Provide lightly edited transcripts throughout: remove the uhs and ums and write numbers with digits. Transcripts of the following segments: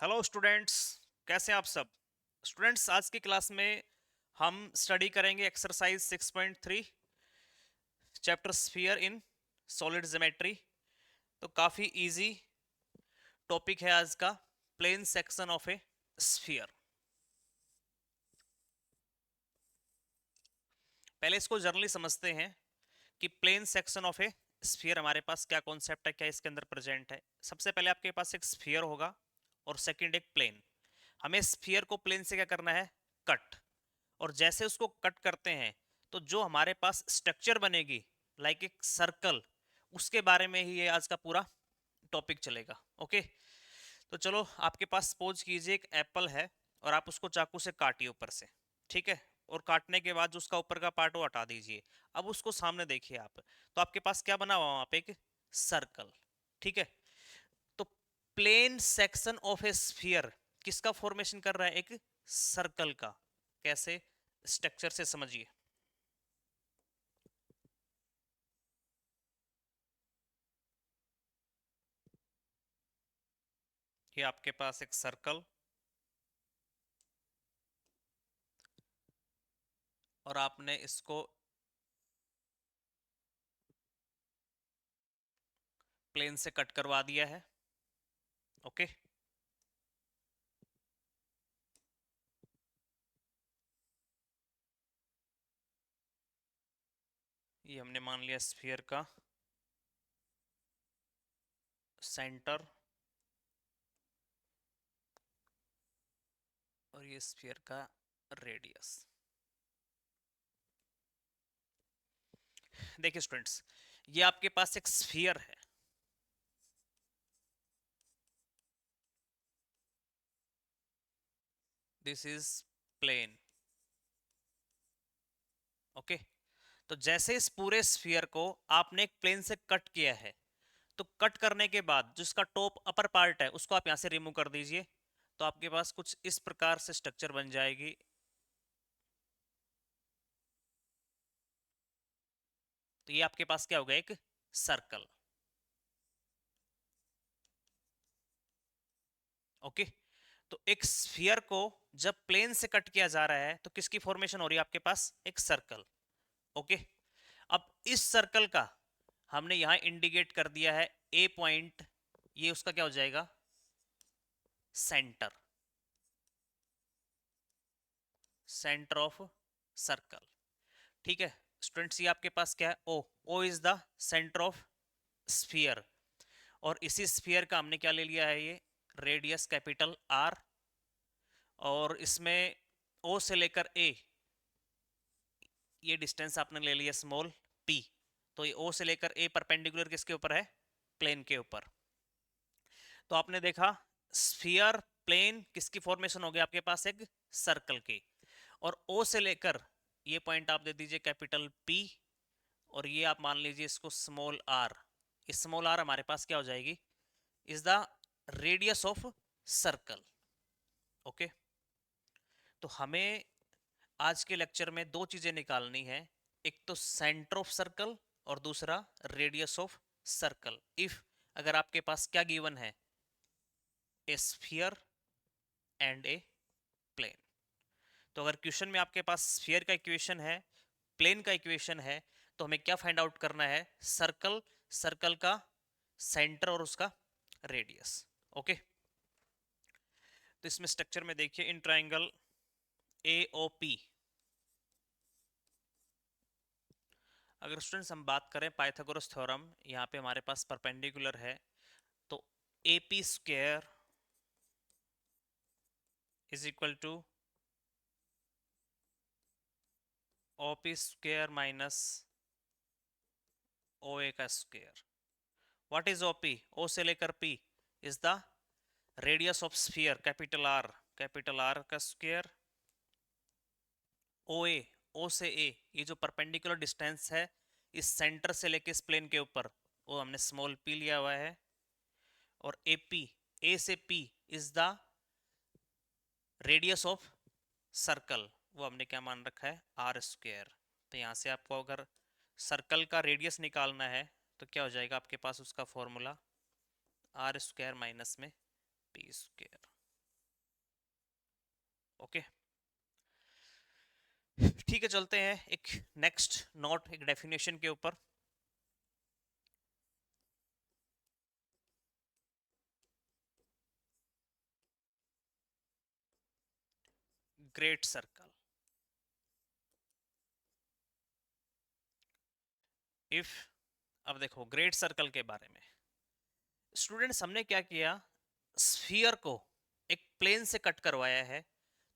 Hello students, कैसे हैं आप सब। स्टूडेंट्स, आज की क्लास में हम स्टडी करेंगे exercise 6.3 chapter sphere in solid geometry. तो काफ़ी इजी टॉपिक है आज का, plane section of a sphere. पहले इसको जनरली समझते हैं कि plane section of a sphere हमारे पास क्या कॉन्सेप्ट है, क्या इसके अंदर प्रेजेंट है। सबसे पहले आपके पास एक स्फीयर होगा और सेकंड एक प्लेन। हमें स्फीयर को प्लेन से क्या करना है, कट। और जैसे उसको कट करते हैं तो जो हमारे पास स्ट्रक्चर बनेगी लाइक एक सर्कल, उसके बारे में ही ये आज का पूरा टॉपिक चलेगा। ओके, तो चलो, आपके पास सपोज कीजिए एक एप्पल है और आप उसको चाकू से काटिए ऊपर से, ठीक है। और काटने के बाद जो उसका ऊपर का पार्ट वो हटा दीजिए। अब उसको सामने देखिए आप, तो आपके पास क्या बना हुआ वहां पे, एक सर्कल, ठीक है। तो plane section of a sphere किसका फॉर्मेशन कर रहा है, एक सर्कल का। कैसे, स्ट्रक्चर से समझिए। ये आपके पास एक सर्कल और आपने इसको प्लेन से कट करवा दिया है। ओके, ये हमने मान लिया स्फीयर का सेंटर और ये स्फीयर का रेडियस। देखिए स्टूडेंट्स, ये आपके पास एक स्फीयर है। This is plane. ओके, तो जैसे इस पूरे स्फीयर को आपने एक प्लेन से कट किया है, तो कट करने के बाद जो इसका टॉप अपर पार्ट है उसको आप यहां से रिमूव कर दीजिए। तो आपके पास कुछ इस प्रकार से स्ट्रक्चर बन जाएगी। तो ये आपके पास क्या होगा, एक सर्कल। ओके, तो एक स्फीयर को जब प्लेन से कट किया जा रहा है तो किसकी फॉर्मेशन हो रही है, आपके पास एक सर्कल। ओके, अब इस सर्कल का हमने यहां इंडिकेट कर दिया है ए पॉइंट। ये उसका क्या हो जाएगा, सेंटर, सेंटर ऑफ सर्कल। ठीक है स्टूडेंट्स, ये आपके पास क्या है, O. O is the centre of sphere. और इसी स्फीयर का हमने क्या ले लिया है, ये रेडियस कैपिटल आर। और इसमें ओ से लेकर ए, ये डिस्टेंस आपने ले लिया स्मॉल पी। तो ये ओ से लेकर ए परपेंडिकुलर किसके ऊपर है, प्लेन के ऊपर। तो आपने देखा स्फीयर प्लेन किसकी फॉर्मेशन हो गया, आपके पास एक सर्कल की। और ओ से लेकर ये पॉइंट आप दे दीजिए कैपिटल पी, और ये आप मान लीजिए इसको स्मॉल आर। स्मॉल आर हमारे पास क्या हो जाएगी, is the radius of circle. Okay, तो हमें आज के लेक्चर में दो चीजें निकालनी है। एक तो सेंटर ऑफ सर्कल और दूसरा रेडियस ऑफ सर्कल। इफ अगर आपके पास क्या गिवन है, a sphere and a plane. तो अगर क्वेश्चन में आपके पास स्फीयर का इक्वेशन है, प्लेन का इक्वेशन है, तो हमें क्या फाइंड आउट करना है, सर्कल, सर्कल का सेंटर और उसका रेडियस। ओके, तो इसमें स्ट्रक्चर में देखिए, in triangle A O P, अगर स्टूडेंट्स हम बात करें पाइथागोरस थ्योरम, यहाँ पे हमारे पास परपेंडिकुलर है। तो A P square is equal to O P square minus O A का square. What is O P, O से लेकर P is the radius of sphere capital R का स्क्वेयर। ओ ए, ओ से A, ये जो perpendicular distance है इस centre से लेके इस प्लेन के ऊपर, वो हमने स्मॉल पी लिया हुआ है। और ए पी, ए से P is the radius of circle, वो हमने क्या मान रखा है, आर स्क्वेयर। तो यहाँ से आपको अगर सर्कल का रेडियस निकालना है तो क्या हो जाएगा आपके पास उसका फॉर्मूला, आर स्क्वायर माइनस में पी स्क्वायर। ठीक है, चलते हैं एक नेक्स्ट नोट, एक डेफिनेशन के ऊपर। Great circle. इफ, अब देखो ग्रेट सर्कल के बारे में स्टूडेंट्स, हमने क्या किया, स्फीयर को एक प्लेन से कट करवाया है।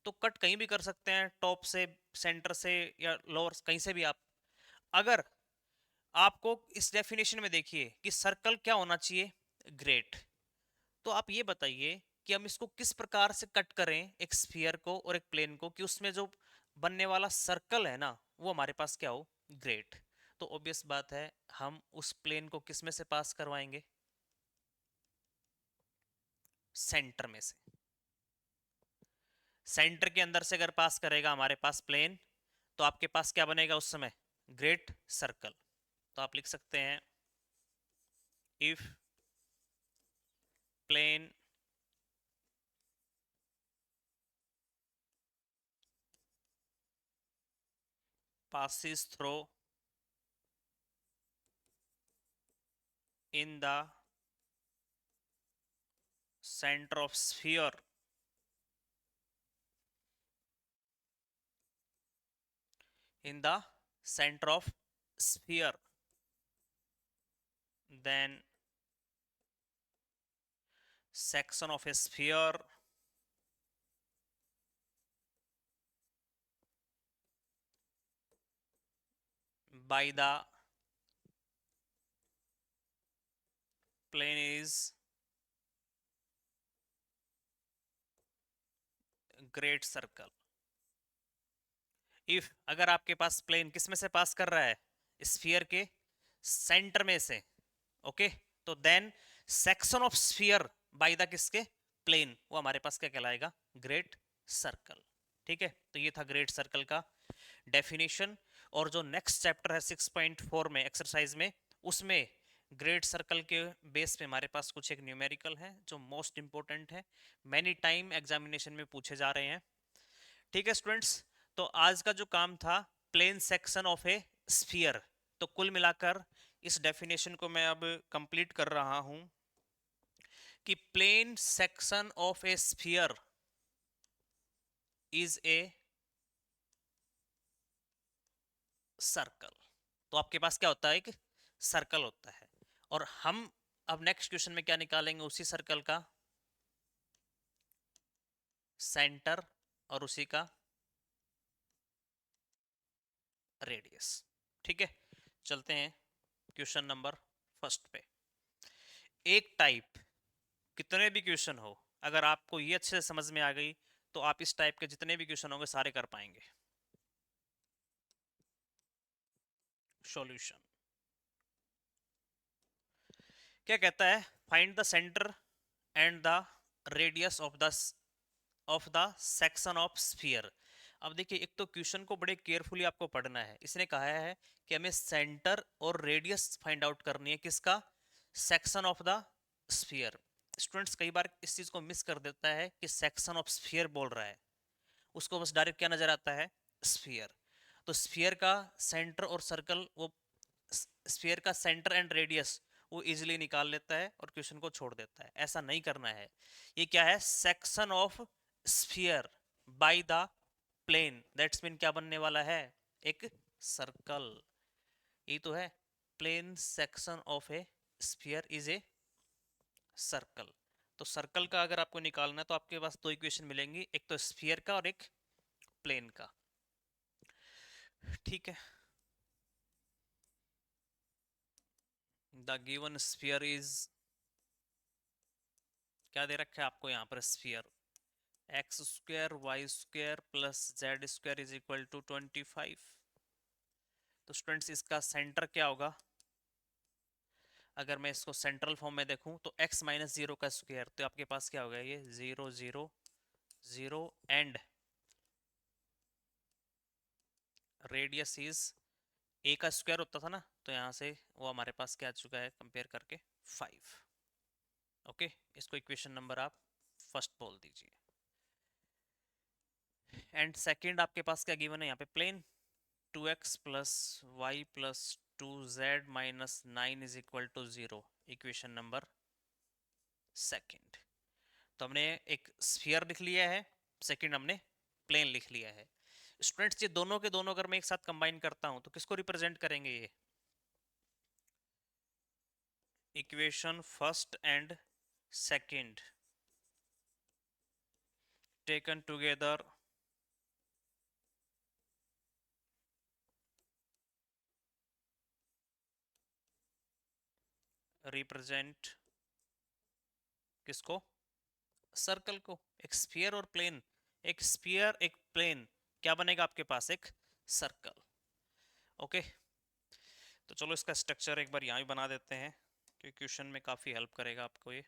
तो कट कहीं भी कर सकते हैं, टॉप से, सेंटर से, या लोअर, कहीं से भी आप। अगर आपको इस डेफिनेशन में देखिए कि सर्कल क्या होना चाहिए, ग्रेट, तो आप ये बताइए कि हम इसको किस प्रकार से कट करें, एक स्फीयर को और एक प्लेन को, कि उसमें जो बनने वाला सर्कल है ना, वो हमारे पास क्या हो, ग्रेट। तो ऑब्वियस बात है, हम उस प्लेन को किस में से पास करवाएंगे, सेंटर में से। सेंटर के अंदर से अगर पास करेगा हमारे पास प्लेन, तो आपके पास क्या बनेगा उस समय, ग्रेट सर्कल। तो आप लिख सकते हैं, if plane passes through in the center of sphere, in the center of sphere, then section of a sphere by the plane is great circle। If, अगर आपके पास प्लेन किस में से पास कर रहा है, स्फीयर के सेंटर में से, ओके, तो then section of sphere by the किसके, प्लेन, वो हमारे पास क्या कहलाएगा, ग्रेट सर्कल। ठीक है, तो ये था ग्रेट सर्कल का डेफिनेशन। और जो नेक्स्ट चैप्टर है 6.4 में एक्सरसाइज में, उसमें ग्रेट सर्कल के बेस पे हमारे पास कुछ एक न्यूमेरिकल है जो मोस्ट इंपॉर्टेंट है, मैनी टाइम एग्जामिनेशन में पूछे जा रहे हैं। ठीक है स्टूडेंट्स, तो आज का जो काम था, plane section of a sphere, तो कुल मिलाकर इस डेफिनेशन को मैं अब कंप्लीट कर रहा हूं कि plane section of a sphere is a circle. तो आपके पास क्या होता है, एक सर्कल होता है। और हम अब नेक्स्ट क्वेश्चन में क्या निकालेंगे, उसी सर्कल का सेंटर और उसी का रेडियस। ठीक है, चलते हैं क्वेश्चन नंबर फर्स्ट पे। एक टाइप, कितने भी क्वेश्चन हो, अगर आपको ये अच्छे से समझ में आ गई, तो आप इस टाइप के जितने भी क्वेश्चन होंगे सारे कर पाएंगे। सॉल्यूशन क्या कहता है, find the centre and the radius of the section of sphere. अब देखिए, एक तो क्वेश्चन को बड़े केयरफुली आपको पढ़ना है। इसने कहा है कि हमें सेंटर और रेडियस फाइंड आउट करनी है, किसका, section of the sphere. Students कई बार इस चीज को मिस कर देता है कि सेक्शन ऑफ स्फीयर बोल रहा है, उसको बस डायरेक्ट क्या नजर आता है, स्फीयर। तो स्फीयर का सेंटर और सर्कल, वो स्फीयर का सेंटर एंड रेडियस वो इजीली निकाल लेता है और क्वेश्चन को छोड़ देता है। ऐसा नहीं करना है। ये क्या है, section of sphere by the plane, that's mean क्या बनने वाला है, एक सर्कल। ये तो है, plane section of a sphere is a circle. तो सर्कल का अगर आपको निकालना है तो आपके पास दो इक्वेशन मिलेंगी, एक तो स्फीयर का और एक प्लेन का। ठीक है, द गिवन स्फीयर इज, क्या दे रखा है आपको यहाँ पर, sphere x square y square plus Z square is equal to 25। तो स्टूडेंट्स इसका सेंटर क्या होगा, अगर मैं इसको सेंट्रल फॉर्म में देखूं तो x माइनस जीरो का स्क्वायर, तो आपके पास क्या होगा, ये 0 0 0 एंड रेडियस इज, a का स्क्वायर होता था ना, तो यहाँ से वो हमारे पास क्या आ चुका है कंपेयर करके 5। ओके, इसको इक्वेशन नंबर आप फर्स्ट बोल दीजिए। एंड सेकंड आपके पास क्या गिवन है यहाँ पे, plane. 2x plus y plus 2z minus 9 is equal to 0, equation number second. तो हमने एक स्फीयर लिख लिया है, सेकंड हमने प्लेन लिख लिया है। स्टूडेंट्स ये दोनों के दोनों अगर मैं एक साथ कंबाइन करता हूं तो किसको रिप्रेजेंट करेंगे? ये equation first and second taken together represent किसको? सर्कल को। एक स्फीयर और प्लेन, एक स्फीयर एक प्लेन, क्या बनेगा आपके पास? एक सर्कल। ओके, तो चलो इसका स्ट्रक्चर एक बार यहाँ भी बना देते हैं क्योंकि क्वेश्चन में काफ़ी हेल्प करेगा आपको ये।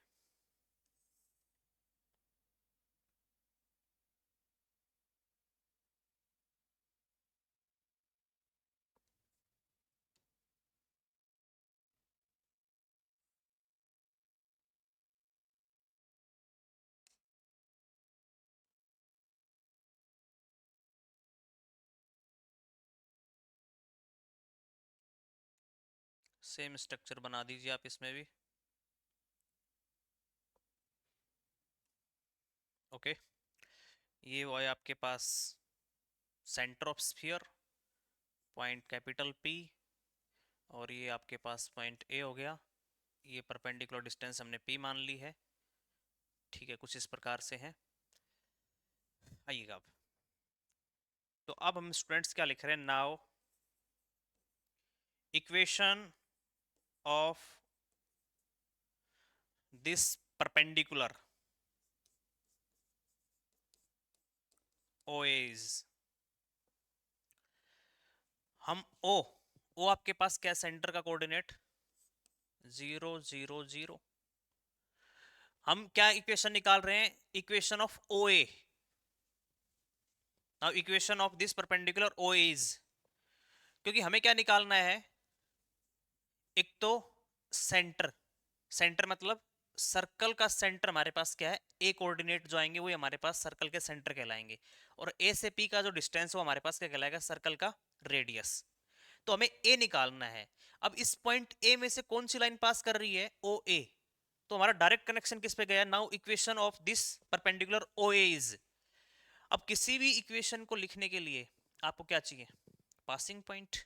सेम स्ट्रक्चर बना दीजिए आप इसमें भी। ओके, ये वो है आपके पास centre of sphere, point capital P, और ये आपके पास पॉइंट ए हो गया। ये परपेंडिकुलर डिस्टेंस हमने पी मान ली है। ठीक है, कुछ इस प्रकार से है। आइएगा अब, तो अब हम स्टूडेंट्स क्या लिख रहे हैं? Now equation of this perpendicular OAs, हम ओ आपके पास क्या, सेंटर का कोऑर्डिनेट 0 0 0। हम क्या इक्वेशन निकाल रहे हैं? Equation of OA। Now equation of this perpendicular OAs, क्योंकि हमें क्या निकालना है? एक तो सेंटर, सेंटर मतलब सर्कल का सेंटर हमारे पास क्या है? ए कोऑर्डिनेट जो आएंगे वो हमारे पास सर्कल के सेंटर कहलाएंगे, और ए से पी का जो डिस्टेंस वो हमारे पास क्या कहलाएगा? सर्कल का रेडियस। तो हमें ए निकालना है। अब इस पॉइंट ए में से कौन सी लाइन पास कर रही है? ओ ए। तो हमारा डायरेक्ट कनेक्शन किस पे गया? Now equation of this perpendicular O A is. अब किसी भी इक्वेशन को लिखने के लिए आपको क्या चाहिए? Passing point.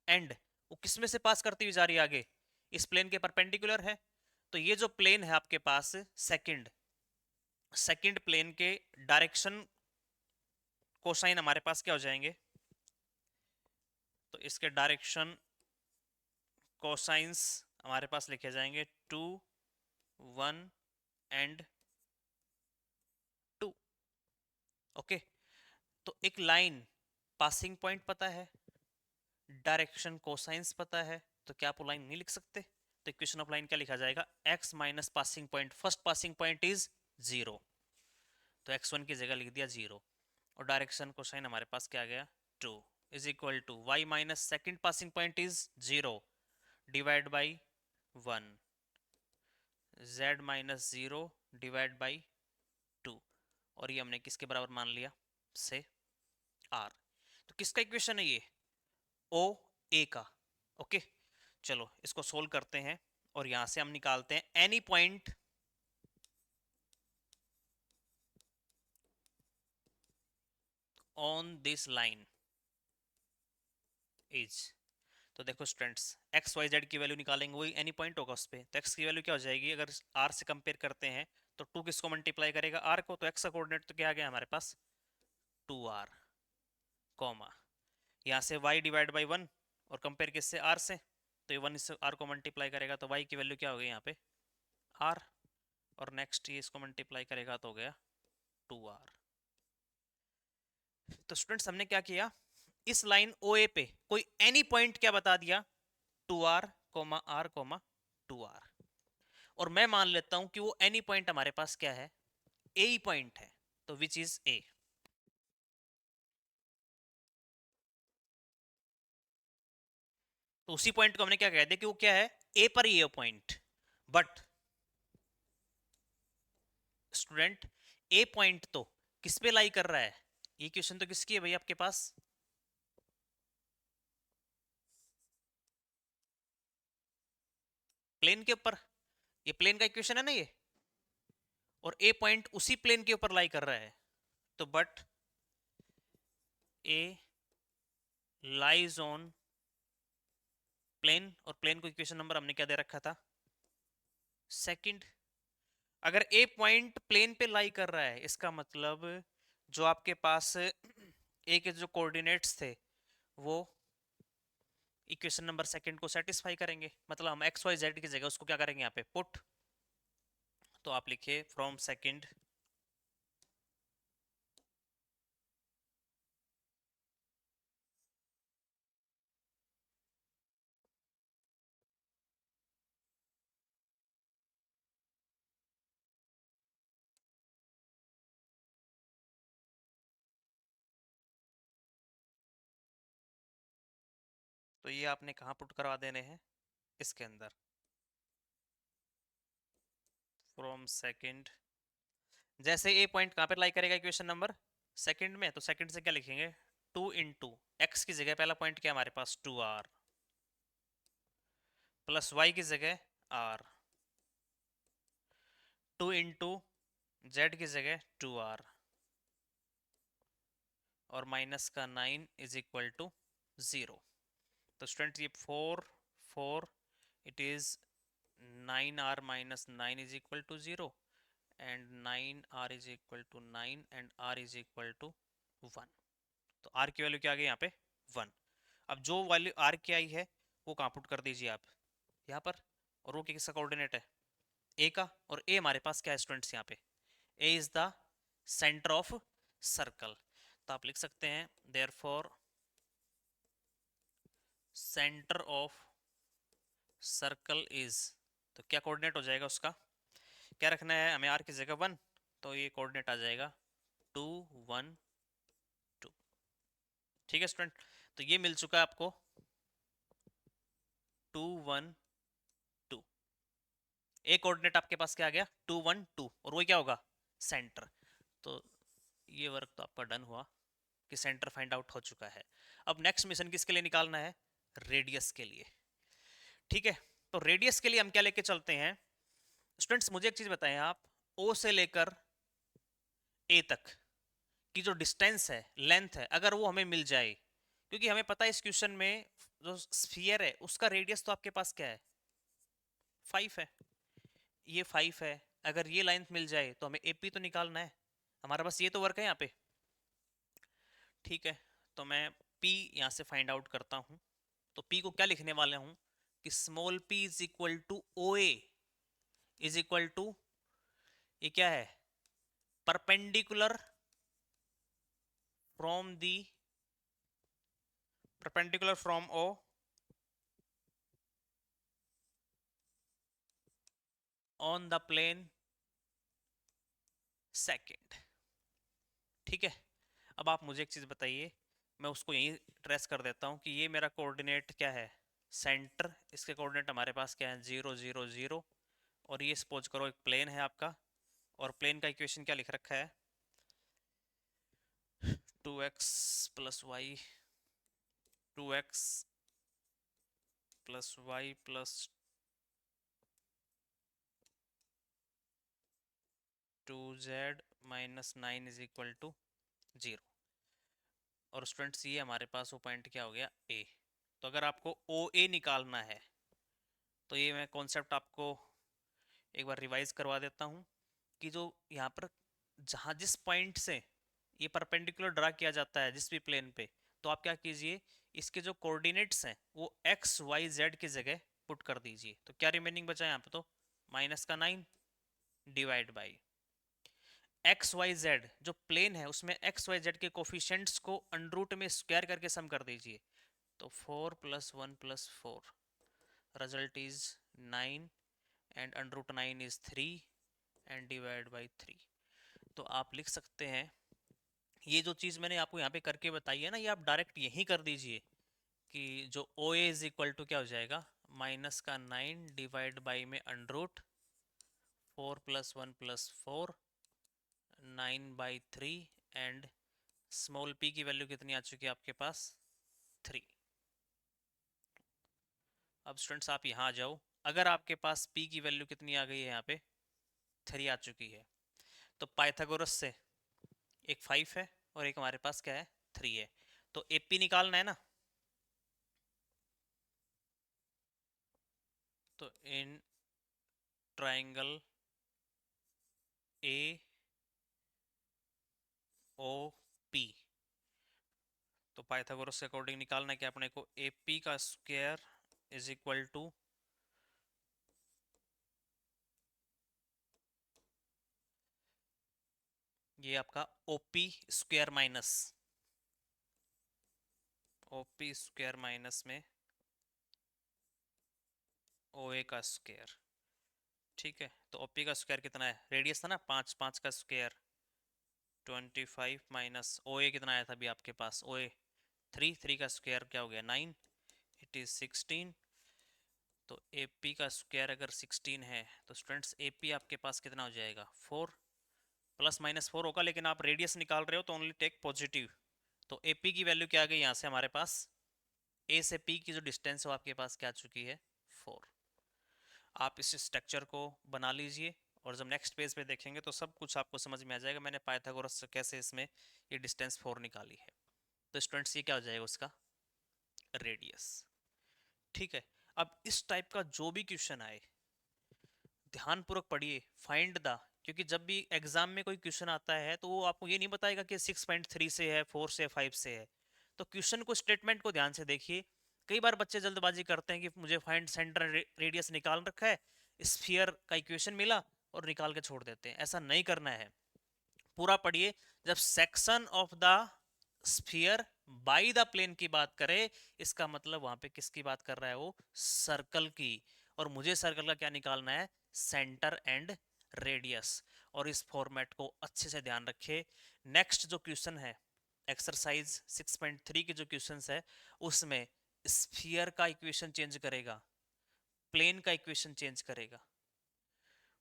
एंड वो किस में से पास करती हुई जा रही है? आगे इस प्लेन के परपेंडिकुलर है। तो ये जो प्लेन है आपके पास सेकंड, सेकंड प्लेन के डायरेक्शन कोसाइन हमारे पास क्या हो जाएंगे? तो इसके डायरेक्शन कोसाइंस हमारे पास लिखे जाएंगे 2 1 एंड 2। ओके, तो एक लाइन पासिंग पॉइंट पता है, डायरेक्शन कोसाइंस पता है, तो क्या आप वो लाइन नहीं लिख सकते? तो इक्वेशन ऑफ लाइन क्या लिखा जाएगा? x minus passing point, first passing point is 0, तो x1 की जगह लिख दिया 0, और डायरेक्शन कोसाइन हमारे पास क्या आ गया? 2 is equal to y minus second passing point is 0 divide by 1, z minus 0 divide by 2, और ये हमने किसके बराबर मान लिया? से r। तो किसका इक्वेशन है ये? ओ ए का। ओके, चलो इसको सोल्व करते हैं, और यहां से हम निकालते हैं any point on this line is. तो देखो स्टूडेंट्स, एक्स वाई जेड की वैल्यू निकालेंगे, वही एनी पॉइंट होगा उस पर। तो एक्स की वैल्यू क्या हो जाएगी? अगर आर से कंपेयर करते हैं तो 2 किसको मल्टीप्लाई करेगा? आर को। तो एक्स का कोऑर्डिनेट तो क्या आ गया हमारे पास? 2r, कॉमा यहाँ से y डिवाइड बाई 1, और कंपेयर किससे? r से। तो ये 1 इससे r को मल्टीप्लाई करेगा तो y की वैल्यू क्या हो गई यहाँ पे? r, और नेक्स्ट ये इसको मल्टीप्लाई करेगा तो हो गया 2r। तो स्टूडेंट्स हमने क्या किया? इस लाइन OA पे कोई एनी पॉइंट क्या बता दिया? 2r coma r coma 2r, और मैं मान लेता हूं कि वो एनी पॉइंट हमारे पास क्या है? ए ही पॉइंट है, तो विच इज ए। तो उसी पॉइंट को हमने क्या कह दिया कि वो क्या है? ए पर ही है point. But student, A point तो किस पे लाई कर रहा है? ये क्वेश्चन तो किसकी है भाई आपके पास? प्लेन के ऊपर, ये प्लेन का इक्वेशन है ना ये, और ए पॉइंट उसी प्लेन के ऊपर लाई कर रहा है, तो but A lies on plane, और प्लेन को इक्वेशन नंबर हमने क्या दे रखा था, सेकंड। अगर ए पॉइंट प्लेन पे लाई कर रहा है, इसका मतलब जो आपके पास ए के जो कोऑर्डिनेट्स थे वो इक्वेशन नंबर सेकंड को सेटिस्फाई करेंगे, मतलब हम एक्स वाई जेड की जगह उसको क्या करेंगे यहाँ पे पुट। तो आप लिखिए फ्रॉम सेकंड तो ये आपने कहाँ पुट करवा देने हैं, इसके अंदर, फ्रॉम सेकंड। जैसे ए पॉइंट कहाँ पे लाई करेगा इक्वेशन नंबर सेकंड में, तो सेकंड से क्या लिखेंगे, 2 × एक्स की जगह पहला पॉइंट क्या हमारे पास 2r, प्लस वाई की जगह r, 2 × जेड की जगह 2r, और माइनस का 9 इज इक्वल टू 0। तो स्टूडेंट ये 4 it is 9r minus 9 is equal to 0, and 9r is equal to 9 and r is equal to 1। तो r की वैल्यू क्या आ गई यहाँ पे 1। अब जो वैल्यू r की आई है वो कहाँ पुट कर दीजिए आप यहाँ पर, और वो किसका कोऑर्डिनेट है a का, और a हमारे पास क्या है स्टूडेंट्स यहाँ पे, a is the centre of circle. तो आप लिख सकते हैं therefore centre of circle is, तो क्या कोऑर्डिनेट हो जाएगा उसका, क्या रखना है हमें r की जगह 1, तो ये कोऑर्डिनेट आ जाएगा 2 1 2। ठीक है स्टूडेंट, तो ये मिल चुका है आपको 2 1 2, एक कोऑर्डिनेट आपके पास क्या आ गया 2 1 2, और वो क्या होगा सेंटर। तो ये वर्क तो आपका डन हुआ कि सेंटर फाइंड आउट हो चुका है। अब नेक्स्ट मिशन किसके लिए निकालना है, रेडियस के लिए। ठीक है, तो रेडियस के लिए हम क्या लेके चलते हैं स्टूडेंट्स, मुझे एक चीज बताएं आप, ओ से लेकर ए तक की जो डिस्टेंस है, लेंथ है, अगर वो हमें मिल जाए, क्योंकि हमें पता है इस क्वेश्चन में जो स्फीयर है उसका रेडियस तो आपके पास क्या है 5 है, ये 5 है, अगर ये लेंथ मिल जाए तो हमें एपी तो निकालना है, हमारा बस ये तो वर्क है यहाँ पे। ठीक है, तो मैं P यहाँ से फाइंड आउट करता हूँ। तो P को क्या लिखने वाले हूँ कि small p is equal to O A is equal to, ये क्या है, perpendicular from the, perpendicular from O on the plane second. ठीक है, अब आप मुझे एक चीज़ बताइए, मैं उसको यहीं ट्रेस कर देता हूँ कि ये मेरा कोऑर्डिनेट क्या है सेंटर, इसके कोऑर्डिनेट हमारे पास क्या है 0 0 0, और ये सपोज करो एक प्लेन है आपका, और प्लेन का इक्वेशन क्या लिख रखा है 2x plus y, 2x plus y plus 2z minus 9 is equal to 0। और स्टूडेंट्स ये हमारे पास वो पॉइंट क्या हो गया A। तो अगर आपको ओ ए निकालना है, तो ये मैं कॉन्सेप्ट आपको एक बार रिवाइज करवा देता हूँ कि जो यहाँ पर जहाँ जिस पॉइंट से ये परपेंडिकुलर ड्रा किया जाता है जिस भी प्लेन पे, तो आप क्या कीजिए इसके जो कोऑर्डिनेट्स हैं वो एक्स वाई जेड की जगह पुट कर दीजिए। तो क्या रिमेनिंग बचा है यहाँ पे, तो माइनस का 9 divide by x Y z, जो प्लेन है उसमें एक्स वाई जेड के कोफिशिएंट्स को अंडरूट में स्क्वायर करके सम कर दीजिए। तो 4 + 1 + 4, result is 9, and under root 9 is 3, and divide by 3। तो आप लिख सकते हैं, ये जो चीज़ मैंने आपको यहाँ पे करके बताई है ना, ये आप डायरेक्ट यही कर दीजिए कि जो ओ ए इज इक्वल टू क्या हो जाएगा माइनस का 9 डिवाइड बाई में अंडरूट 4 + 1 + 4, 9/3, एंड स्मॉल p की वैल्यू कितनी आ चुकी है आपके पास 3। अब स्टूडेंट्स आप यहाँ आ जाओ, अगर आपके पास p की वैल्यू कितनी आ गई है, यहाँ पे 3 आ चुकी है, तो पाइथागोरस से एक 5 है और एक हमारे पास क्या है, 3 है, तो AP निकालना है ना। तो in triangle A O P, तो पाइथागोरस के अकॉर्डिंग निकालना है कि अपने को AP का स्क्वायर इज इक्वल टू ये आपका OP square minus OP square minus में OA का स्क्वायर। ठीक है, तो OP का स्क्वायर कितना है, रेडियस था ना 5, 5 का स्क्वायर 25 माइनस OA कितना आया था अभी आपके पास, OA 3, 3 का स्क्वायर क्या हो गया 9, इट इज 16। तो AP का स्क्वायर अगर 16 है तो स्टूडेंट्स AP आपके पास कितना हो जाएगा 4, प्लस माइनस 4 होगा, लेकिन आप रेडियस निकाल रहे हो तो ओनली टेक पॉजिटिव। तो AP की वैल्यू क्या आ गई यहाँ से हमारे पास, A से P की जो डिस्टेंस है वो आपके पास क्या आ चुकी है 4। आप इस स्ट्रक्चर को बना लीजिए और जब नेक्स्ट पेज पे देखेंगे तो सब कुछ आपको समझ में आ जाएगा मैंने पाइथागोरस से कैसे इसमें ये डिस्टेंस 4 निकाली है। तो स्टूडेंट्स ये क्या हो जाएगा उसका रेडियस। ठीक है, अब इस टाइप का जो भी क्वेश्चन आए ध्यानपूर्वक पढ़िए, फाइंड द, क्योंकि जब भी एग्जाम में कोई क्वेश्चन आता है तो वो आपको ये नहीं बताएगा कि 6.3 से है, 4 से, 5 से है। तो क्वेश्चन को, स्टेटमेंट को ध्यान से देखिए। कई बार बच्चे जल्दबाजी करते हैं कि मुझे फाइंड सेंटर रेडियस निकाल रखा है, स्फीयर का इक्वेशन मिला और निकाल के छोड़ देते हैं, ऐसा नहीं करना है। पूरा पढ़िए। जब section of the sphere by the plane की बात करे, इसका मतलब वहां पे किसकी बात कर रहा है वो, सर्कल की। और मुझे सर्कल का क्या निकालना है, सेंटर एंड रेडियस। और इस फॉर्मेट को अच्छे से ध्यान रखे। नेक्स्ट जो क्वेश्चन है एक्सरसाइज 6.3 के जो क्वेश्चन है उसमें स्फीयर का इक्वेशन चेंज करेगा, प्लेन का इक्वेशन चेंज करेगा,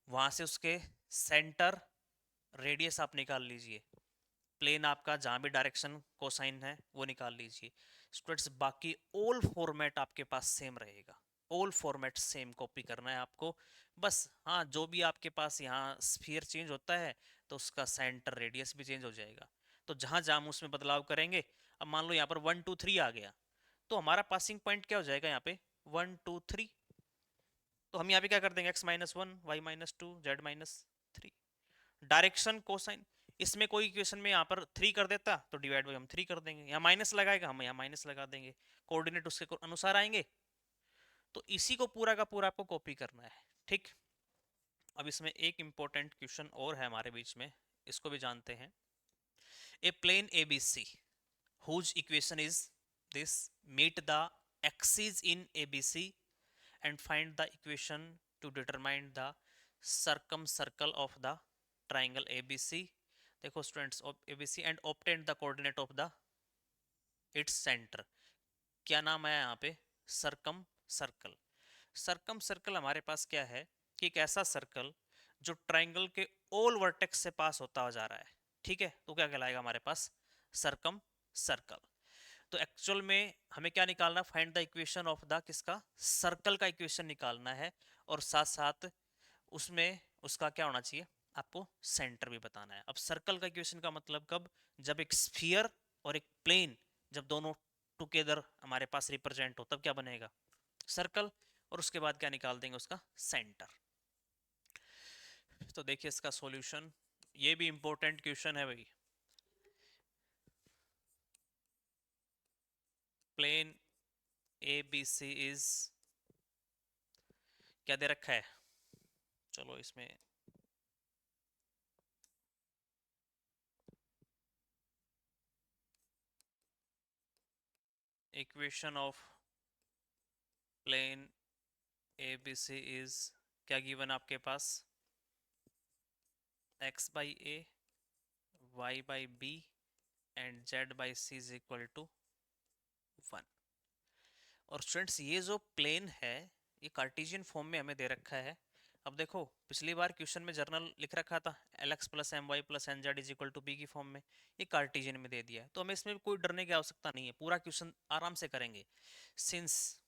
वहां से उसके सेंटर रेडियस आप निकाल लीजिए, प्लेन आपका जहां भी डायरेक्शन कोसाइन है वो निकाल लीजिए। स्टूडेंट्स बाकी ऑल फॉर्मेट आपके पास सेम रहेगा, ऑल फॉर्मेट सेम कॉपी करना है आपको। बस हाँ, जो भी आपके पास यहाँ स्फीयर चेंज होता है तो उसका सेंटर रेडियस भी चेंज हो जाएगा। तो जहां जहां हम उसमें बदलाव करेंगे, अब मान लो यहाँ पर 1 2 3 आ गया, तो हमारा पासिंग पॉइंट क्या हो जाएगा यहाँ पे 1 2 3। तो हम यहाँ पे क्या कर देंगे, x-1, y-2, z-3, direction cosine. इसमें कोई इक्वेशन में यहाँ पर 3 कर देता तो डिवाइड बाई हम 3 कर देंगे, यहाँ माइनस लगाएगा हम यहाँ माइनस लगा देंगे, कोऑर्डिनेट उसके अनुसार आएंगे। तो इसी को पूरा का पूरा आपको कॉपी करना है। ठीक, अब इसमें एक इंपॉर्टेंट क्वेश्चन और है हमारे बीच में, इसको भी जानते हैं। ए plane ABC whose equation is this, meet the axes in ABC and find the equation to determine the circumcircle of the triangle ABC। देखो students, ABC and obtain the coordinate of the its center। क्या नाम है यहाँ पे, circum circle. Circum circle हमारे पास क्या है कि एक ऐसा सर्कल जो ट्राइंगल के ऑल वर्टेक्स से पास होता हुआ जा रहा है। ठीक है, तो क्या कहलाएगा हमारे पास, सर्कम सर्कल। तो एक्चुअल में हमें क्या निकालना, find the equation of the किसका, सर्कल का इक्वेशन निकालना है। और साथ साथ उसमें उसका क्या होना चाहिए, आपको सेंटर भी बताना है। अब सर्कल का इक्वेशन का मतलब कब, जब एक स्फीयर और एक प्लेन जब दोनों टुगेदर हमारे पास रिप्रेजेंट हो तब क्या बनेगा, सर्कल। और उसके बाद क्या निकाल देंगे, उसका सेंटर। तो देखिए इसका सॉल्यूशन, ये भी इंपॉर्टेंट क्वेश्चन है भाई। प्लेन ABC इज क्या दे रखा है, चलो इसमें equation of plane ABC is क्या गिवन आपके पास, x बाई ए, y बाई बी एंड z बाई सी इज इक्वल टू 1। और स्टूडेंट्स ये जो प्लेन है ये कार्टेशियन फॉर्म में हमें दे रखा है। अब देखो पिछली बार क्वेश्चन में जर्नल लिख रखा था lx plus m y plus n z is equal to B की फॉर्म में, ये कार्टेशियन में दे दिया है, तो हमें इसमें कोई डरने की आवश्यकता नहीं है, पूरा क्वेश्चन आराम से करेंगे। Since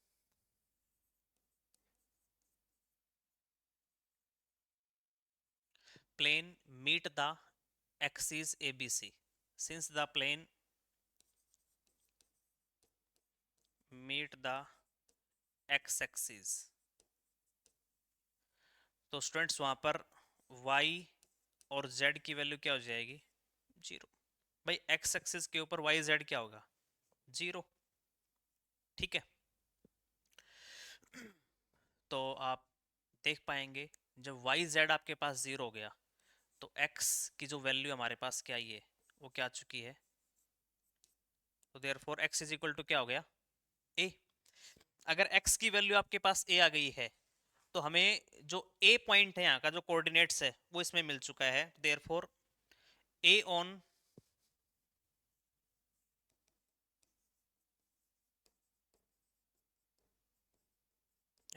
plane meet the axis ABC. Since the plane meet the x axis, तो स्टूडेंट्स वहां पर y और z की वैल्यू क्या हो जाएगी? जीरो। भाई x एक्सिस के ऊपर y z क्या होगा? जीरो। ठीक है, तो आप देख पाएंगे जब y z आपके पास जीरो हो गया तो x की जो वैल्यू हमारे पास क्या आई है वो क्या आ चुकी है, तो therefore x is equal to क्या हो गया? a। अगर x की वैल्यू आपके पास a आ गई है तो हमें जो a पॉइंट है यहाँ का जो कोऑर्डिनेट्स है वो इसमें मिल चुका है, therefore a on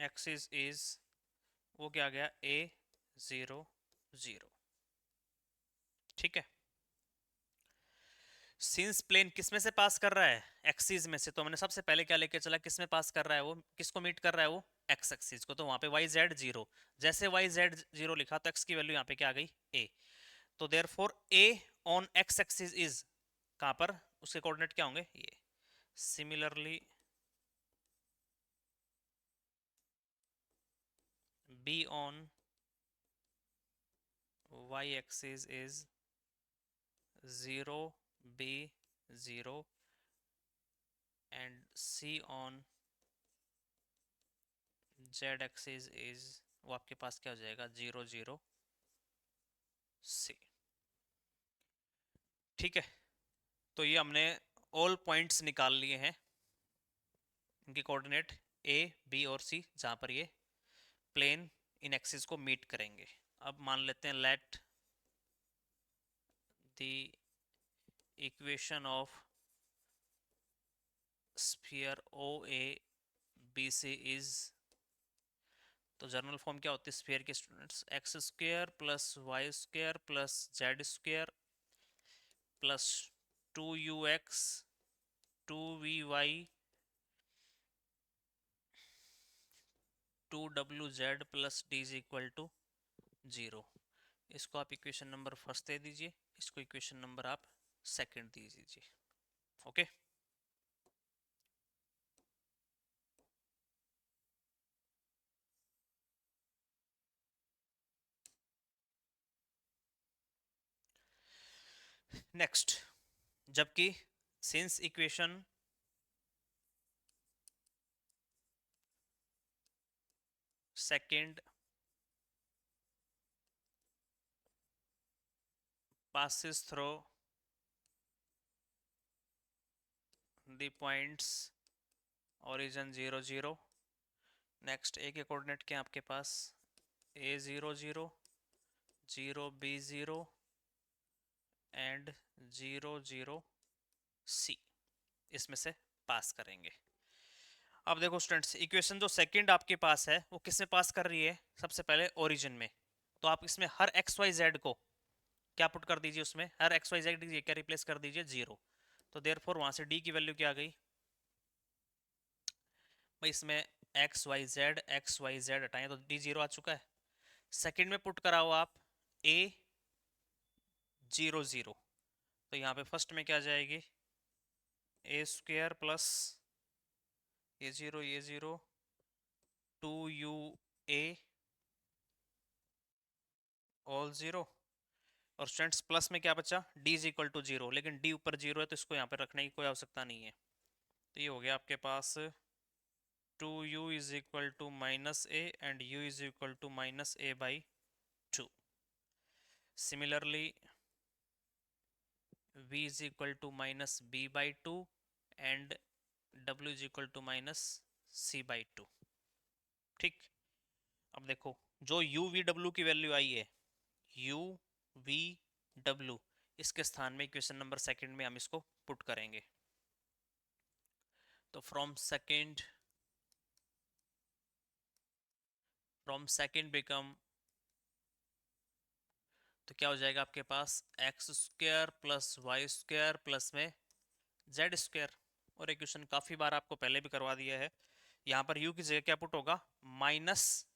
axis is वो क्या आ गया? a0 0। ठीक है, सिंस प्लेन किस में से पास कर रहा है? एक्सिस में से, तो मैंने सबसे पहले क्या लेके चला, किस में पास कर रहा है वो, किसको मीट कर रहा है वो? एक्स एक्सिस को, तो वहां पे वाई जेड जीरो। जैसे वाई जेड जीरो लिखा तो एक्स की वैल्यू यहाँ पे क्या आ गई? ए। तो therefore A on X axis is कहां पर, उसके कोऑर्डिनेट क्या होंगे? ये। Similarly B on Y axis is 0 b 0 and C on Z axis is वो आपके पास क्या हो जाएगा? 0 0 c। ठीक है, तो ये हमने ऑल पॉइंट्स निकाल लिए हैं, इनके कोऑर्डिनेट ए बी और सी, जहां पर ये प्लेन इन एक्सिस को मीट करेंगे। अब मान लेते हैं let the equation of sphere O A B C is, तो जनरल फॉर्म क्या होती है स्फीयर के students? X square plus Y square plus Z square plus 2ux 2vy 2wz plus d is equal to 0। इसको आप equation number first दे दीजिए, इसको इक्वेशन नंबर आप सेकंड दे दीजिए। ओके, नेक्स्ट, जबकि since equation second passes through the points origin 0 0। Next A के कोऑर्डिनेट क्या आपके पास? a0 0 0 b0 एंड 0 0 c, इसमें से पास करेंगे। अब देखो स्टूडेंट्स, इक्वेशन जो सेकंड आपके पास है वो किस में पास कर रही है? सबसे पहले ओरिजिन में। तो आप इसमें हर एक्स वाई जेड को क्या पुट कर दीजिए, उसमें हर एक्स वाई जेड क्या रिप्लेस कर दीजिए? जीरो। तो देयरफॉर वहां से डी की वैल्यू क्या आ गई भाई? इसमें एक्स वाई जेड हटाएं तो डी जीरो आ चुका है। सेकंड में पुट कराओ आप ए 0 0, तो यहाँ पे फर्स्ट में क्या आ जाएगी? ए स्क्वायर प्लस ये zero 2u a all zero, और स्टूडेंट्स प्लस में क्या बचा? d is equal to zero, लेकिन d ऊपर जीरो है तो इसको यहाँ पे रखने की कोई आवश्यकता नहीं है। तो ये हो गया आपके पास 2u is equal to minus A and u is equal to minus A by 2। Similarly v is equal to minus b by 2 and w is equal to minus c by 2। ठीक, अब देखो जो u v w की value आई है, u v w, इसके स्थान में इक्वेशन नंबर सेकंड में हम इसको पुट करेंगे। तो फ्रॉम सेकंड बिकम, तो क्या हो जाएगा आपके पास? X square plus Y square plus में जेड स्क्वायर। और इक्वेशन काफी बार आपको पहले भी करवा दिया है। यहाँ पर u की जगह क्या पुट होगा? माइनस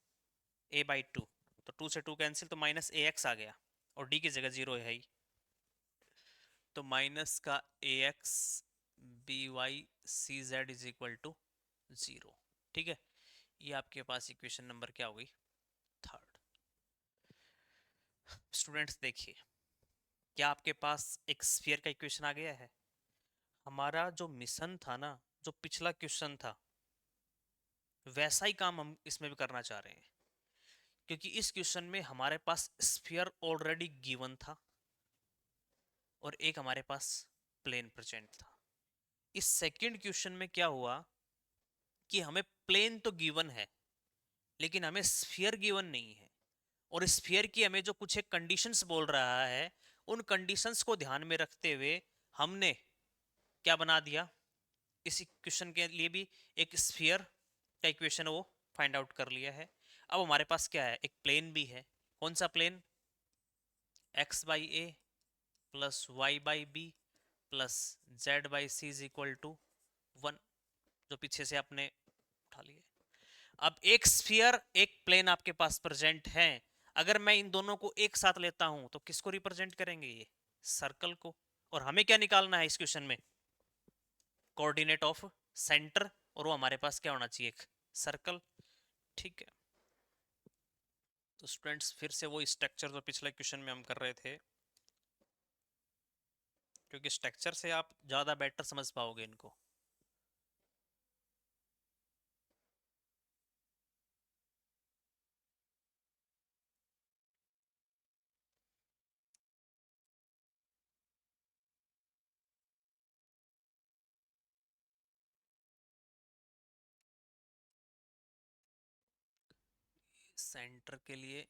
ए बाई 2, तो 2 से 2 कैंसिल, तो माइनस ए एक्स आ गया। और डी की जगह 0 है ही, तो माइनस का A X B Y C Z is equal to 0। ठीक है, ये आपके पास इक्वेशन नंबर क्या हो गई, थर्ड। स्टूडेंट्स देखिए, क्या आपके पास एक स्फीयर का इक्वेशन आ गया है। हमारा जो मिशन था ना, जो पिछला क्वेश्चन था, वैसा ही काम हम इसमें भी करना चाह रहे हैं, क्योंकि इस क्वेश्चन में हमारे पास स्फीयर ऑलरेडी गिवन था और एक हमारे पास प्लेन प्रेजेंट था। इस सेकंड क्वेश्चन में क्या हुआ कि हमें प्लेन तो गिवन है लेकिन हमें स्फीयर गिवन नहीं है, और स्फीयर की हमें जो कुछ एक कंडीशंस बोल रहा है, उन कंडीशंस को ध्यान में रखते हुए हमने क्या बना दिया, इस इक्वेशन के लिए भी एक स्फीयर का इक्वेशन वो फाइंड आउट कर लिया है। अब हमारे पास क्या है, एक प्लेन भी है। कौन सा plane, X by A plus Y by B plus Z by C is equal to 1, जो पीछे से आपने उठा लिया। अब एक स्फीयर एक प्लेन आपके पास प्रेजेंट है, अगर मैं इन दोनों को एक साथ लेता हूं तो किसको रिप्रेजेंट करेंगे, ये सर्कल को। और हमें क्या निकालना है इस क्वेश्चन में, कोऑर्डिनेट ऑफ सेंटर, और वो हमारे पास क्या होना चाहिए, एक सर्कल। ठीक है, तो स्टूडेंट्स फिर से वो स्ट्रक्चर जो पिछले क्वेश्चन में हम कर रहे थे, क्योंकि स्ट्रक्चर से आप ज़्यादा बेटर समझ पाओगे इनको। सेंटर के लिए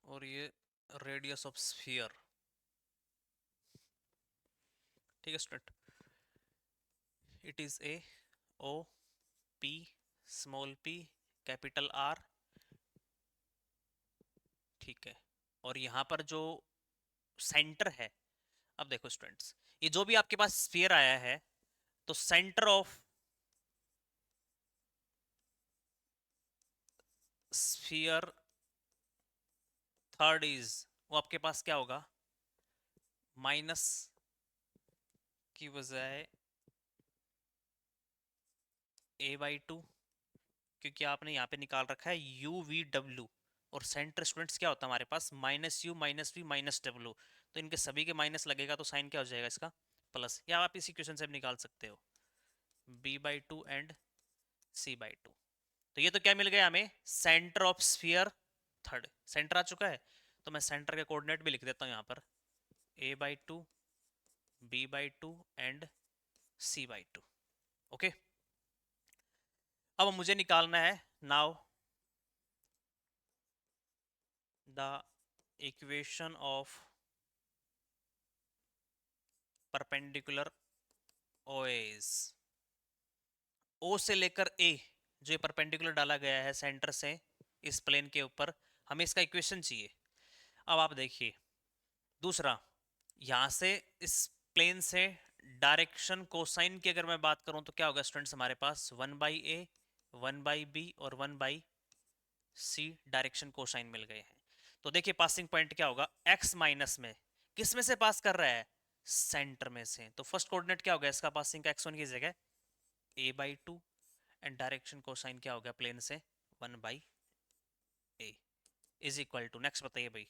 और ये रेडियस ऑफ स्फीयर। ठीक है student, it is A O P small P capital R. ठीक है, और यहाँ पर जो सेंटर है, अब देखो स्टूडेंट्स, ये जो भी आपके पास स्फीयर आया है, तो centre of sphere third is, वो आपके पास क्या होगा, माइनस की बजाय a/2, क्योंकि आपने यहाँ पे निकाल रखा है यू वी डब्ल्यू, और सेंटर स्टूडेंट्स क्या होता है हमारे पास, minus U minus V minus W. तो इनके सभी के माइनस लगेगा तो साइन क्या हो जाएगा इसका, प्लस, या आप इसी क्वेश्चन से भी निकाल सकते हो, b/2 एंड c/2। तो ये तो क्या मिल गया हमें, centre of sphere third, centre आ चुका है। तो मैं सेंटर के कोऑर्डिनेट भी लिख देता हूँ यहाँ पर, a/2 b/2 and c/2। Okay, अब मुझे निकालना है now the equation of perpendicular O S. O से लेकर ए, जो परपेंडिकुलर डाला गया है सेंटर से इस प्लेन के ऊपर, हमें इसका इक्वेशन चाहिए। अब आप देखिए, दूसरा, यहां से इस प्लेन से डायरेक्शन कोसाइन की अगर मैं बात करूं तो क्या होगा स्टूडेंट्स, हमारे पास 1/a 1/b और 1/c डायरेक्शन कोसाइन मिल गए हैं। तो देखिए पासिंग पॉइंट क्या होगा, x माइनस में किस में से पास कर रहा है, सेंटर में से। तो फर्स्ट कोऑर्डिनेट क्या होगा इसका पासिंग का, x1 की जगह a/2, एंड डायरेक्शन कोसाइन क्या हो गया प्लेन से, 1/a is equal to, next बताइए भाई,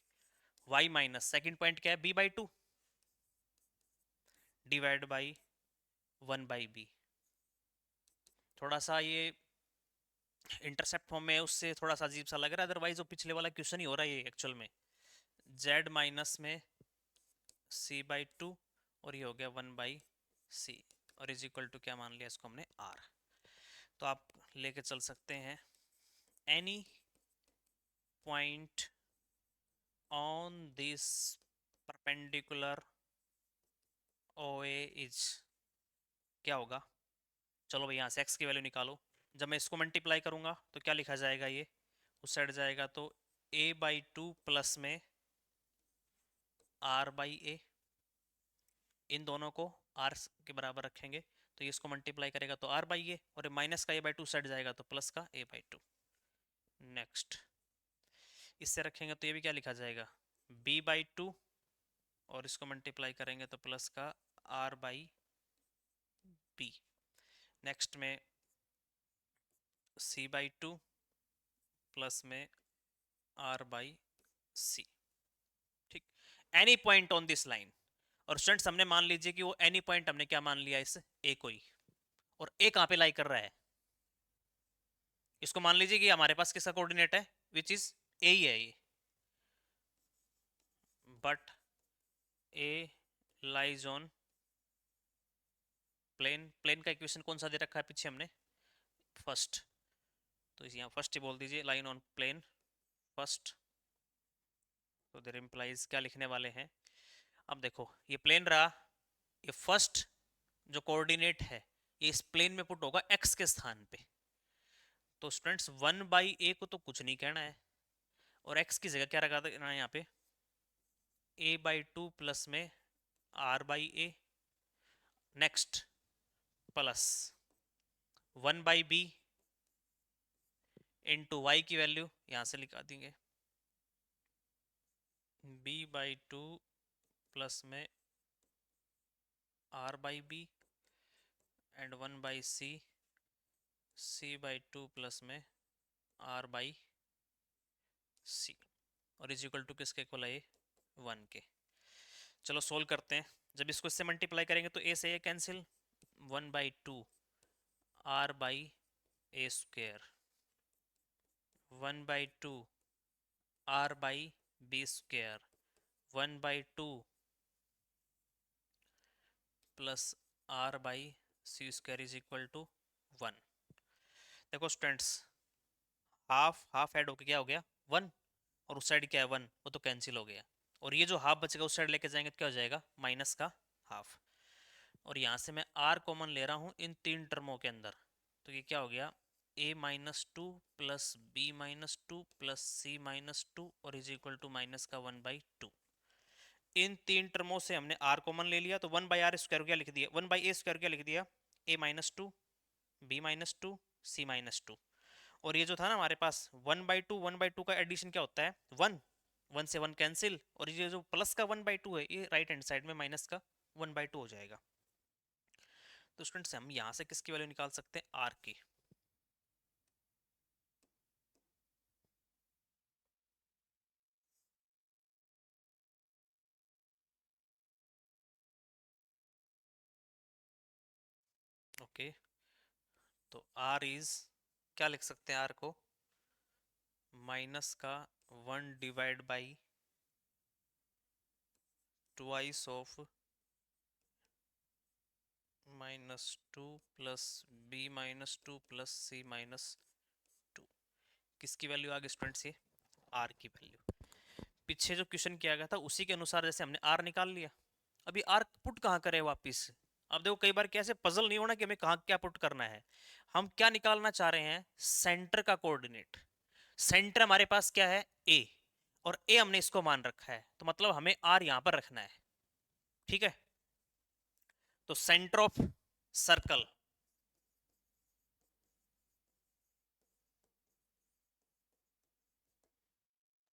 y माइनस सेकेंड पॉइंट क्या है, b/2 डिवाइड बाई 1/b। थोड़ा सा ये इंटरसेप्ट फॉर्म में है उससे थोड़ा सा अजीब सा लग रहा है, अदरवाइज वो पिछले वाला क्वेश्चन ही हो रहा है ये एक्चुअल में, z माइनस में c/2 और ये हो गया 1/c, और इज इक्वल टू क्या मान लिया इसको हमने, r। तो आप लेके चल सकते हैं, any point on this perpendicular OA is, क्या होगा, चलो भाई यहाँ से x की वैल्यू निकालो। जब मैं इसको मल्टीप्लाई करूंगा तो क्या लिखा जाएगा, ये उस साइड जाएगा तो a/2 प्लस में r/a, इन दोनों को आर के बराबर रखेंगे तो ये इसको मल्टीप्लाई करेगा तो आर बाई ए, और माइनस का ए बाई टू सेट जाएगा तो प्लस का ए बाई टू। नेक्स्ट इससे रखेंगे तो ये भी क्या लिखा जाएगा, बी बाई टू, और इसको मल्टीप्लाई करेंगे तो प्लस का आर बाई बी। नेक्स्ट में सी बाई टू प्लस में आर बाई सी। ठीक, any point on this line. और स्टूडेंट्स हमने मान लीजिए कि वो एनी पॉइंट हमने क्या मान लिया इस ए को ही, और ए कहाँ पे लाई कर रहा है, इसको मान लीजिए कि हमारे पास किसका कोऑर्डिनेट है, विच इज ए ही है ये, but A lies on plane. Plane का इक्वेशन कौन सा दे रखा है पीछे हमने, फर्स्ट, तो इस यहाँ फर्स्ट ही बोल दीजिए, लाइन ऑन प्लेन फर्स्ट। तो देयर इंप्लाइज क्या लिखने वाले हैं, अब देखो ये प्लेन रहा, ये फर्स्ट जो कोऑर्डिनेट है ये इस प्लेन में पुट होगा एक्स के स्थान पे। तो स्टूडेंट्स 1/a को तो कुछ नहीं कहना है, और x की जगह क्या रखा देना है यहाँ पे, a/2 प्लस में r/a। Next plus 1/b into Y की वैल्यू यहाँ से लिखा देंगे, b/2 प्लस में r/b and 1/c, c/2 plus में r/c, और इज इक्वल टू किसके इक्वल है, 1 के। चलो सोल्व करते हैं। जब इसको इससे मल्टीप्लाई करेंगे तो a से a cancel, 1/2 r/a square, 1/2 r/b square, 1/2 plus r/c square is equal to 1। देखो स्टूडेंट्स, हाफ हाफ ऐड होके क्या हो गया 1, और उस साइड क्या है 1, वो तो कैंसिल हो गया, और ये जो हाफ बचेगा उस साइड लेके जाएंगे तो क्या हो जाएगा, माइनस का हाफ। और यहाँ से मैं r कॉमन ले रहा हूँ इन तीन टर्मों के अंदर, तो ये क्या हो गया, a-2 plus b-2 plus c-2 और इज इक्वल टू माइनस का 1/2। इन तीन टर्मों से हमने r कॉमन ले लिया तो 1/r स्क्वायर क्या लिख दिया, 1/a स्क्वायर क्या लिख दिया, a-2 b-2 c-2। और ये जो था ना हमारे पास 1/2 का एडिशन क्या होता है 1, 1 से 1 कैंसिल, और ये जो प्लस का 1/2 है ये राइट हैंड साइड में माइनस का 1/2 हो जाएगा। तो स्टूडेंट्स हम यहाँ से किसकी वैल्यू निकाल सकते हैं, आर की। ओके तो आर इज, क्या लिख सकते हैं आर को, माइनस का 1 divide by twice of -2 plus b-2 plus c-2। किसकी वैल्यू आ गई स्टूडेंट्स, ये आर की वैल्यू। पीछे जो क्वेश्चन किया गया था उसी के अनुसार जैसे हमने आर निकाल लिया, अभी आर पुट कहाँ करें वापिस। अब देखो कई बार कैसे पजल नहीं होना कि हमें कहाँ क्या पुट करना है, हम क्या निकालना चाह रहे हैं, सेंटर का कोऑर्डिनेट। सेंटर हमारे पास क्या है ए, और ए हमने इसको मान रखा है, तो मतलब हमें आर यहां पर रखना है। ठीक है, तो सेंटर ऑफ सर्कल,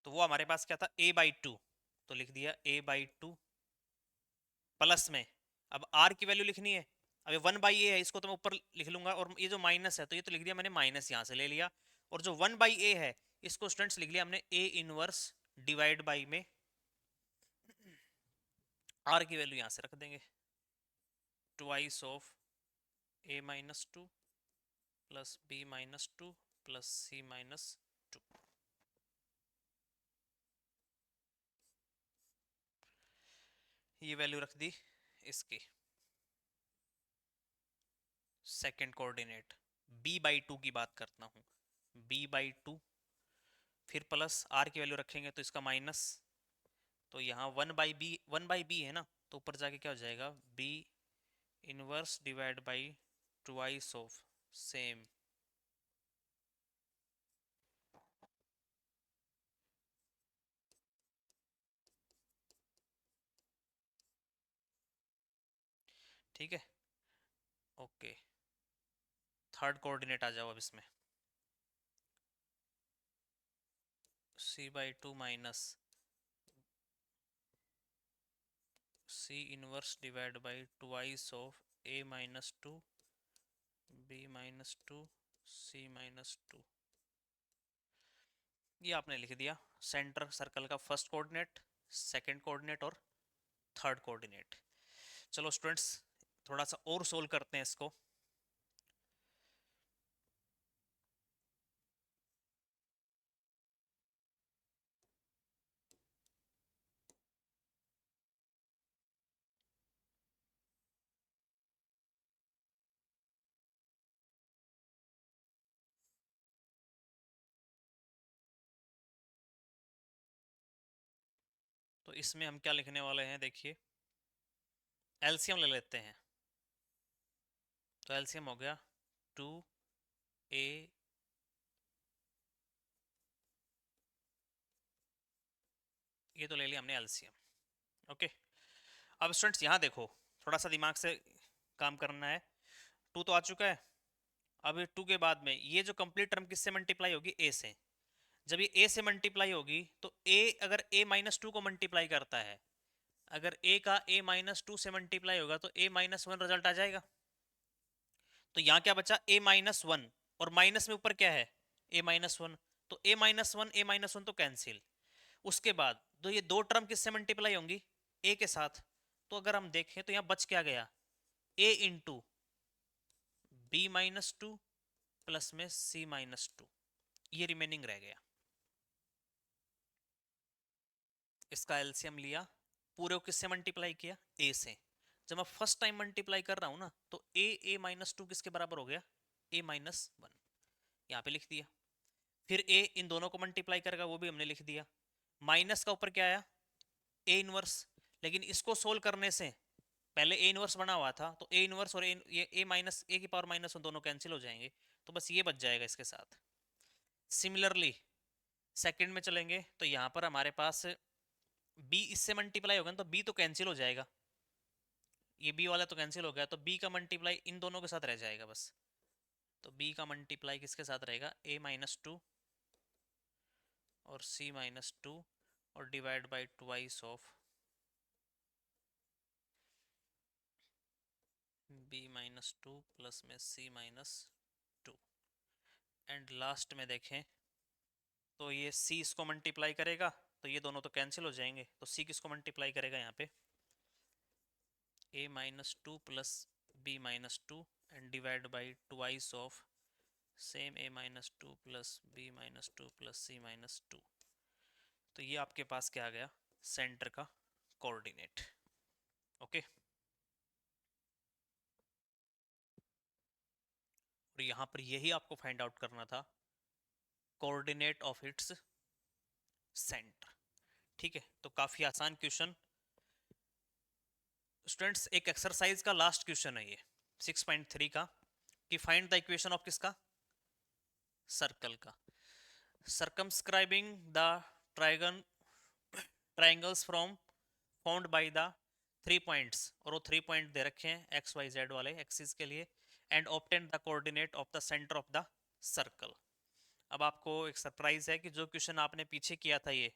तो वो हमारे पास क्या था a/2, तो लिख दिया a/2 प्लस में, अब r की वैल्यू लिखनी है, अब ये 1/a है इसको तो मैं ऊपर लिख लूंगा, और ये जो माइनस है तो ये तो लिख दिया मैंने, माइनस यहां से ले लिया, और जो 1/a है इसको स्टूडेंट्स लिख लिया हमने a इनवर्स डिवाइड बाई में r की वैल्यू यहां से रख देंगे, twice of a-2 plus b-2 plus c-2। ये वैल्यू रख दी इसकी, सेकंड कोऑर्डिनेट b/2 की बात करता हूँ, b/2 फिर प्लस r की वैल्यू रखेंगे तो इसका माइनस, तो यहाँ 1/b है ना, तो ऊपर जाके क्या हो जाएगा, b inverse divide by twice of same, ठीक है, ओके। थर्ड कोऑर्डिनेट आ जाओ अब इसमें, c/2 minus c inverse divide by twice of a minus two, b minus two, c minus two. ये आपने लिख दिया सेंटर सर्कल का फर्स्ट कोऑर्डिनेट, सेकंड कोऑर्डिनेट और थर्ड कोऑर्डिनेट। चलो स्टूडेंट्स, थोड़ा सा और सोल्व करते हैं इसको। तो इसमें हम क्या लिखने वाले हैं, देखिए एलसीएम ले लेते हैं। तो एलसीएम हो गया 2a, ये तो ले लिया हमने एलसीएम। ओके, अब स्टूडेंट्स यहाँ देखो, थोड़ा सा दिमाग से काम करना है। 2 तो आ चुका है, अब 2 के बाद में ये जो कंप्लीट टर्म किससे मल्टीप्लाई होगी, a से। जब ये a से मल्टीप्लाई होगी तो a अगर a माइनस टू को मल्टीप्लाई करता है, अगर a का a माइनस टू से मल्टीप्लाई होगा तो a माइनस वन रिजल्ट आ जाएगा। तो यहाँ क्या बचा, a माइनस वन, और माइनस में ऊपर क्या है, a माइनस वन। तो a माइनस वन तो कैंसिल। उसके बाद तो ये दो टर्म किससे मल्टीप्लाई होंगी, a के साथ। तो अगर हम देखें तो यहाँ बच क्या गया, a into B minus two plus में c माइनस टू, ये रिमेनिंग रह गया। इसका एलसीएम लिया, पूरे को किससे मल्टीप्लाई किया, a से। जब मैं फर्स्ट टाइम मल्टीप्लाई कर रहा हूं ना, तो a माइनस टू किसके बराबर हो गया, a माइनस वन, यहाँ पे लिख दिया। फिर a इन दोनों को मल्टीप्लाई करेगा, वो भी हमने लिख दिया। माइनस का ऊपर क्या आया, a इनवर्स। लेकिन इसको सोल्व करने से पहले a इनवर्स बना हुआ था, तो a इनवर्स और ये a माइनस a की पावर माइनस दोनों कैंसिल हो जाएंगे, तो बस ये बच जाएगा इसके साथ। सिमिलरली सेकंड में चलेंगे तो यहाँ पर हमारे पास b इससे मल्टीप्लाई होगा ना, तो b तो कैंसिल हो जाएगा, ये b वाला तो कैंसिल हो गया, तो b का मल्टीप्लाई इन दोनों के साथ रह जाएगा बस। तो b का मल्टीप्लाई किसके साथ रहेगा, a माइनस टू और c माइनस टू, और divide by twice of b minus two plus में c minus to. And last में देखें तो ये c इसको मल्टीप्लाई करेगा, तो ये दोनों तो कैंसिल हो जाएंगे, तो c किसको मल्टीप्लाई करेगा यहाँ पे, a minus two plus b minus two, and divide by twice of same a minus two plus b minus two plus c minus to. तो ये आपके पास क्या आ गया, सेंटर का कोऑर्डिनेट। ओके, और यहाँ पर यही आपको फाइंड आउट करना था, कोऑर्डिनेट ऑफ इट्स सेंटर। ठीक है, तो काफी आसान क्वेश्चन स्टूडेंट्स। एक एक्सरसाइज का लास्ट क्वेश्चन है ये 6.3 का, कि फाइंड द इक्वेशन ऑफ किसका, सर्कल का। Circumscribing the trigon triangles from found by the 3 points, और वो 3 पॉइंट दे रखे हैं एक्स वाई जेड वाले एक्सिस के लिए, and obtain the coordinate of the centre of the circle. अब आपको एक सरप्राइज है कि जो क्वेश्चन आपने पीछे किया था ये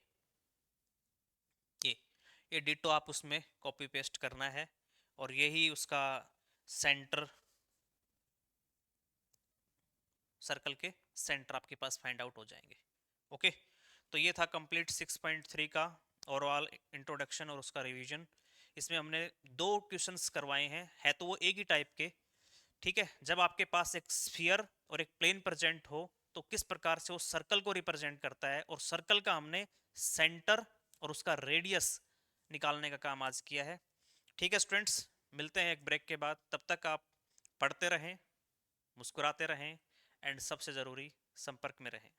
ये डिटो आप उसमें कॉपी पेस्ट करना है, और यही उसका सेंटर, सर्कल के सेंटर आपके पास फाइंड आउट हो जाएंगे। ओके, तो ये था कंप्लीट 6.3 का ओवरऑल इंट्रोडक्शन और उसका रिवीजन। इसमें हमने दो क्वेश्चंस करवाए हैं, है तो वो एक ही टाइप के। ठीक है, जब आपके पास एक स्फीयर और एक प्लेन प्रेजेंट हो तो किस प्रकार से वो सर्कल को रिप्रेजेंट करता है, और सर्कल का हमने सेंटर और उसका रेडियस निकालने का काम आज किया है। ठीक है स्टूडेंट्स, मिलते हैं एक ब्रेक के बाद, तब तक आप पढ़ते रहें, मुस्कुराते रहें, एंड सबसे ज़रूरी संपर्क में रहें।